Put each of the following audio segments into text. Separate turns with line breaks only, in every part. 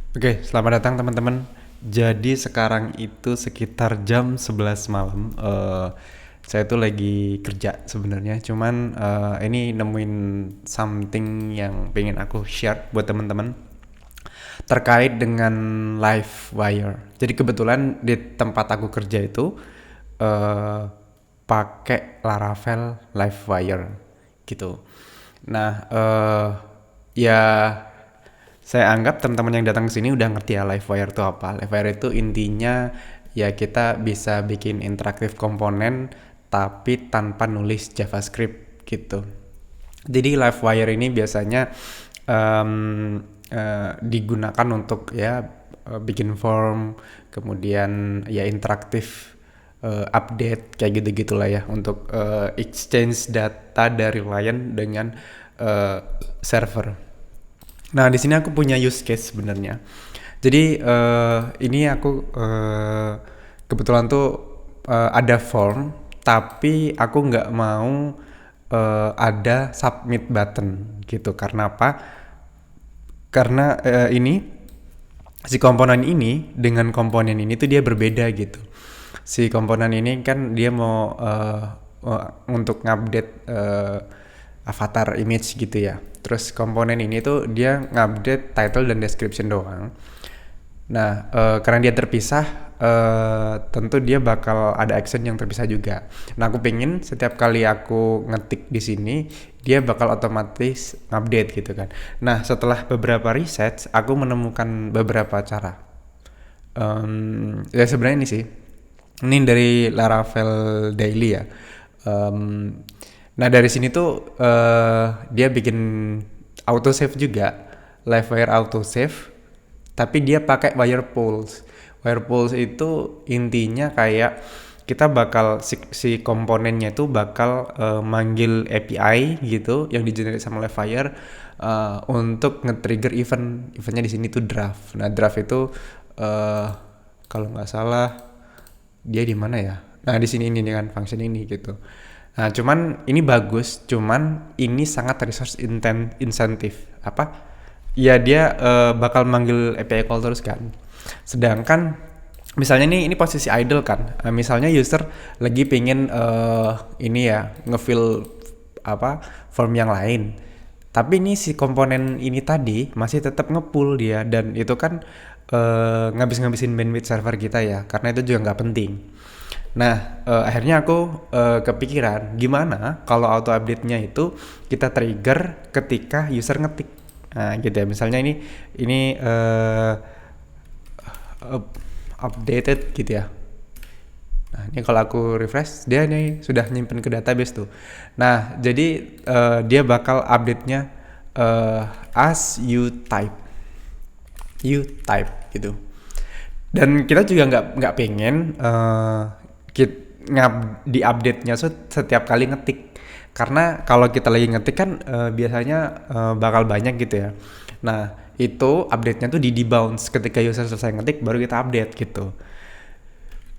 Oke, selamat datang teman-teman. Jadi sekarang itu sekitar jam 11 malam. Saya tuh lagi kerja sebenarnya, cuman ini nemuin something yang pengen aku share buat teman-teman terkait dengan live wire. Jadi kebetulan di tempat aku kerja itu eh, pakai Laravel live wire gitu. Nah, ya saya anggap teman-teman yang datang ke sini udah ngerti ya Livewire itu apa. Livewire itu intinya ya kita bisa bikin interaktif komponen tapi tanpa nulis JavaScript gitu. Jadi Livewire ini biasanya digunakan untuk ya bikin form, kemudian ya interaktif update kayak gitu-gitulah ya untuk exchange data dari client dengan server. Nah, di sini aku punya use case sebenarnya. Jadi ini aku kebetulan tuh ada form, tapi aku nggak mau ada submit button gitu. Karena apa? Karena ini si komponen ini dengan komponen ini tuh dia berbeda gitu. Si komponen ini kan dia mau untuk ngupdate avatar image gitu ya. Terus komponen ini tuh dia ngupdate title dan description doang. Nah, karena dia terpisah, tentu dia bakal ada action yang terpisah juga. Nah, aku pengen setiap kali aku ngetik di sini, dia bakal otomatis update gitu kan. Nah, setelah beberapa research, aku menemukan beberapa cara. Ya sebenarnya ini sih, ini dari Laravel Daily ya. Um, nah dari sini tuh dia bikin autosave juga, Livewire autosave, tapi dia pakai wire pulse. Wire pulse itu intinya kayak kita bakal si komponennya itu bakal manggil API gitu yang di-generate sama Livewire untuk nge-trigger eventnya di sini tuh draft. Nah draft itu kalau nggak salah dia di mana ya? Nah di sini ini kan function ini gitu. Nah cuman ini bagus, cuman ini sangat resource insentif apa? Ya dia bakal manggil API call terus kan. Sedangkan misalnya ini posisi idle kan. Misalnya user lagi pengen ini ya ngefill apa form yang lain. Tapi ini si komponen ini tadi masih tetap ngepull dia dan itu kan ngabis-ngabisin bandwidth server kita ya karena itu juga nggak penting. Nah, akhirnya aku kepikiran gimana kalau auto update-nya itu kita trigger ketika user ngetik. Nah, gitu ya. Misalnya ini updated gitu ya. Nah, ini kalau aku refresh, dia nih sudah nyimpen ke database tuh. Nah, jadi dia bakal update-nya as you type gitu. Dan kita juga nggak pengen di update-nya setiap kali ngetik. Karena kalau kita lagi ngetik kan biasanya bakal banyak gitu ya. Nah, itu update-nya tuh di debounce ketika user selesai ngetik baru kita update gitu.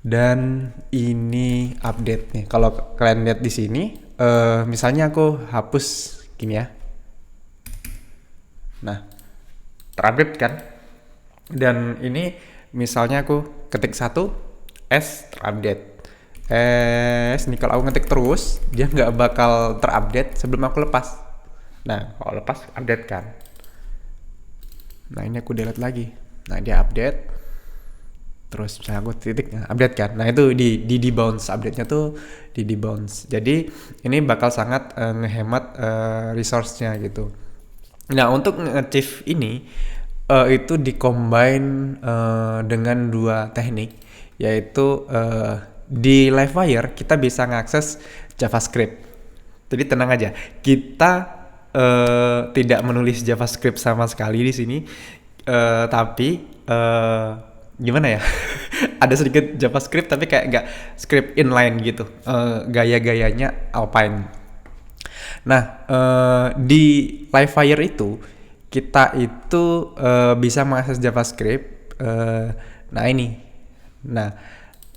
Dan ini update nih. Kalau kalian lihat di sini, misalnya aku hapus gini ya. Nah, terupdate kan? Dan ini misalnya aku ketik satu S terupdate. Nih kalau aku ngetik terus, dia nggak bakal terupdate sebelum aku lepas. Nah, kalau lepas update kan. Nah, ini aku delete lagi. Nah, dia update. Terus misalnya aku titik update kan. Nah, itu di bounce update-nya tuh di bounce. Jadi, ini bakal sangat ngehemat resource-nya gitu. Nah, untuk nge-achieve ini itu di-combine dengan dua teknik, yaitu di Livewire kita bisa ngakses JavaScript. Jadi tenang aja, kita tidak menulis JavaScript sama sekali di sini, tapi gimana ya? Ada sedikit JavaScript tapi kayak nggak script inline gitu, gaya-gayanya Alpine. Nah, di Livewire itu kita itu bisa mengakses JavaScript. Nah ini, nah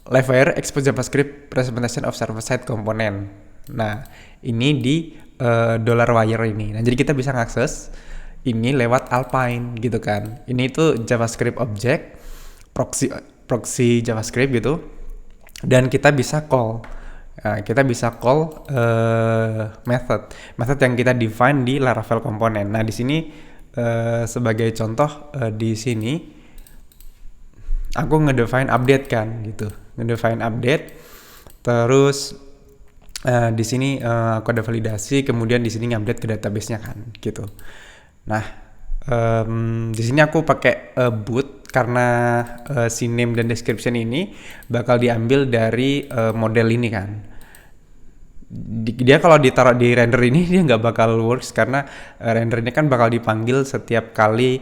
Livewire expose JavaScript representation of server-side component. Nah ini di $wire ini. Nah jadi kita bisa mengakses ini lewat Alpine gitu kan. Ini tuh JavaScript object, proxy JavaScript gitu, dan kita bisa call. Nah, kita bisa call method yang kita define di Laravel komponen. Nah, di sini sebagai contoh di sini aku ngedefine update kan gitu. Ngedefine update, terus di sini aku ada validasi, kemudian di sini ngupdate ke database-nya kan gitu. Nah, di sini aku pakai boot karena si name dan description ini bakal diambil dari model ini kan. Dia kalau ditaruh di render ini dia nggak bakal works karena render ini kan bakal dipanggil setiap kali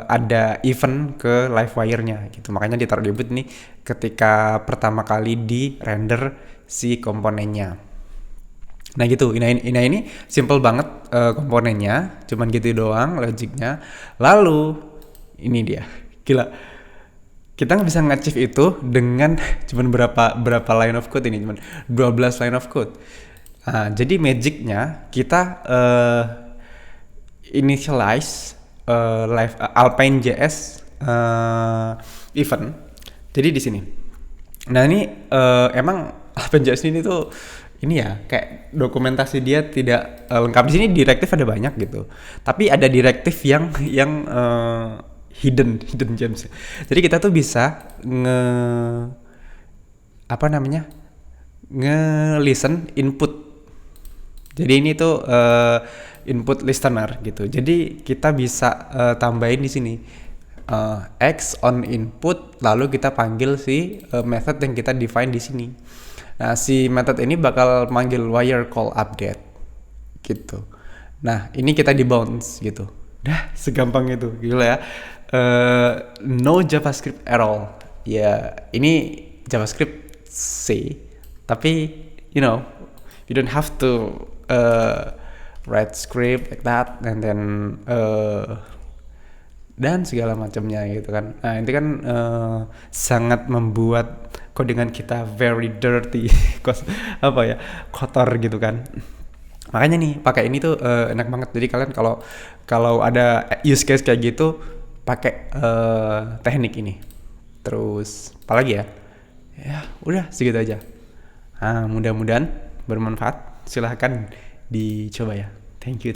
ada event ke Livewire-nya gitu. Makanya ditaruh di boot nih ketika pertama kali di render si komponennya. Nah gitu, ini simple banget komponennya, cuman gitu doang logiknya. Lalu ini dia, gila. Kita nggak bisa nge-achieve itu dengan cuman berapa line of code ini, cuman 12 line of code. Nah, jadi magicnya kita initialize Alpine.js event. Jadi di sini. Nah ini emang Alpine.js ini tuh ini ya kayak dokumentasi dia tidak lengkap. Di sini direktif ada banyak gitu. Tapi ada direktif yang hidden gems. Jadi kita tuh bisa nge-listen input. Jadi ini tuh input listener gitu. Jadi kita bisa tambahin di sini X on input, lalu kita panggil si method yang kita define di sini. Nah, si method ini bakal manggil wire call update gitu. Nah, ini kita di bounce gitu. Dah, segampang itu. Gila ya. No JavaScript at all. Ya, ini JavaScript C, tapi you know, you don't have to write script like that and then dan segala macamnya gitu kan. Nah, itu kan sangat membuat codingan kita very dirty, kotor gitu kan. Makanya nih pakai ini tuh enak banget. Jadi kalian kalau ada use case kayak gitu pakai teknik ini. Terus apalagi ya? Ya udah segitu aja. Nah, mudah-mudahan bermanfaat. Silahkan dicoba ya. Thank you.